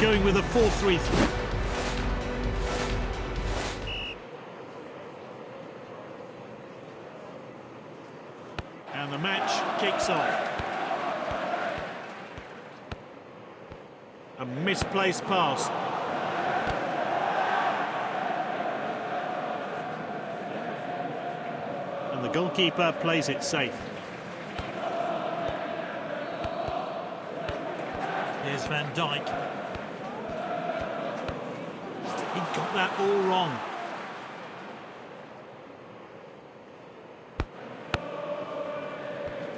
going with a 4-3-3. And the match kicks off. A misplaced pass. And the goalkeeper plays it safe. Here's Van Dijk. He got that all wrong.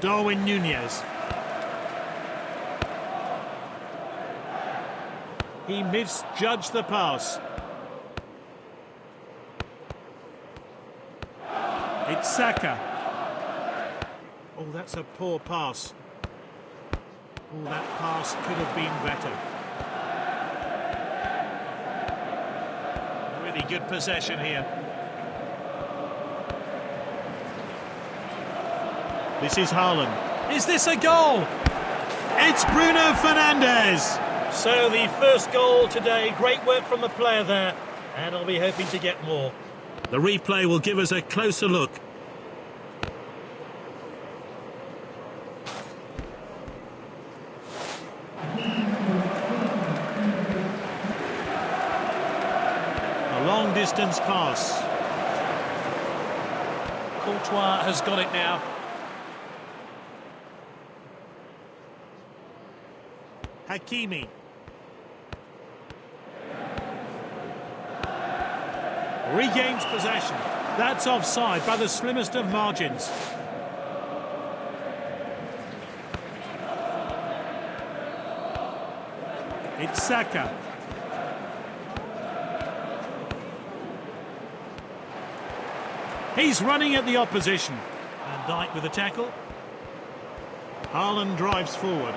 Darwin Núñez. He misjudged the pass. It's Saka. Oh, that's a poor pass. Oh, that pass could have been better. Really good possession here. This is Haaland. Is this a goal? It's Bruno Fernandes. So the first goal today, great work from the player there, and I'll be hoping to get more. The replay will give us a closer look. A long distance pass. Courtois has got it now. Hakimi. Regains possession. That's offside by the slimmest of margins. It's Saka. He's running at the opposition. Van Dijk with a tackle. Haaland drives forward.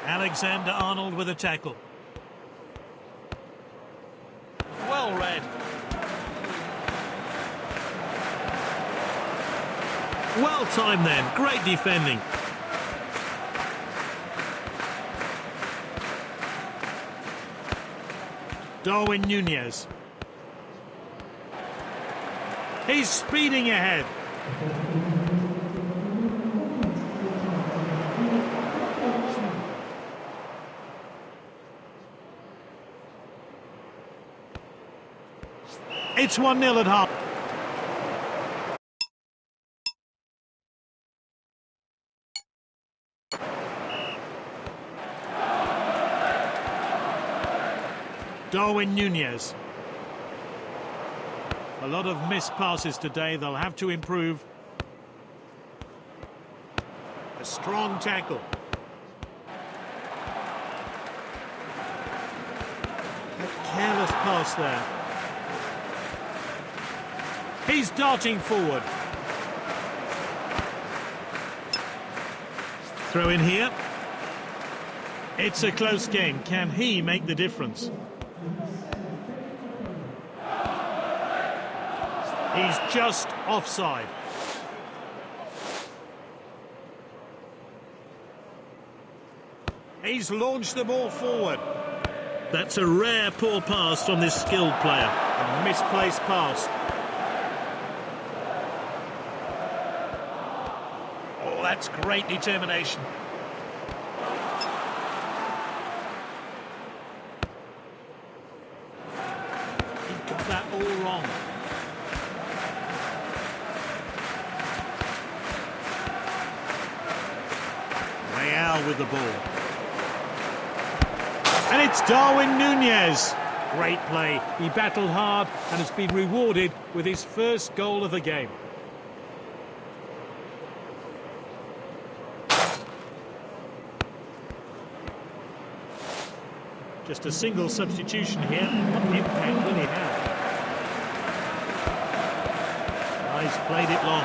Alexander-Arnold with a tackle. Well read. Well timed then. Great defending. Darwin Núñez. He's speeding ahead. It's 1-0 at half. Darwin Núñez. A lot of missed passes today. They'll have to improve. A strong tackle. A careless pass there. He's darting forward. Throw in here. It's a close game. Can he make the difference? He's just offside. He's launched the ball forward. That's a rare poor pass from this skilled player. A misplaced pass. Oh, that's great determination. He got that all wrong. Real with the ball. And it's Darwin Núñez. Great play. He battled hard and has been rewarded with his first goal of the game. Just a single substitution here. What impact will he have? Oh, he's played it long.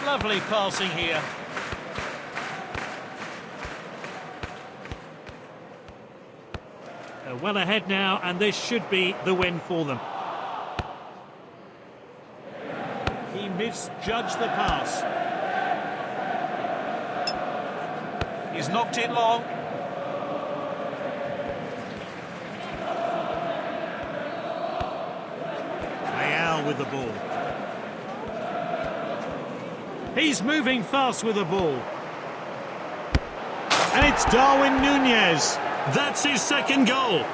Lovely passing here. They're well ahead now, and this should be the win for them. Referees judge the pass. He's knocked it long. Leao with the ball. He's moving fast with the ball. And it's Darwin Nunez. That's his second goal.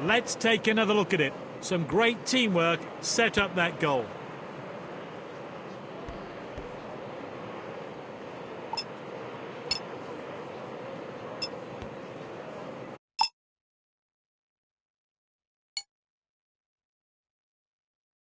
Let's take another look at it. Some great teamwork set up that goal.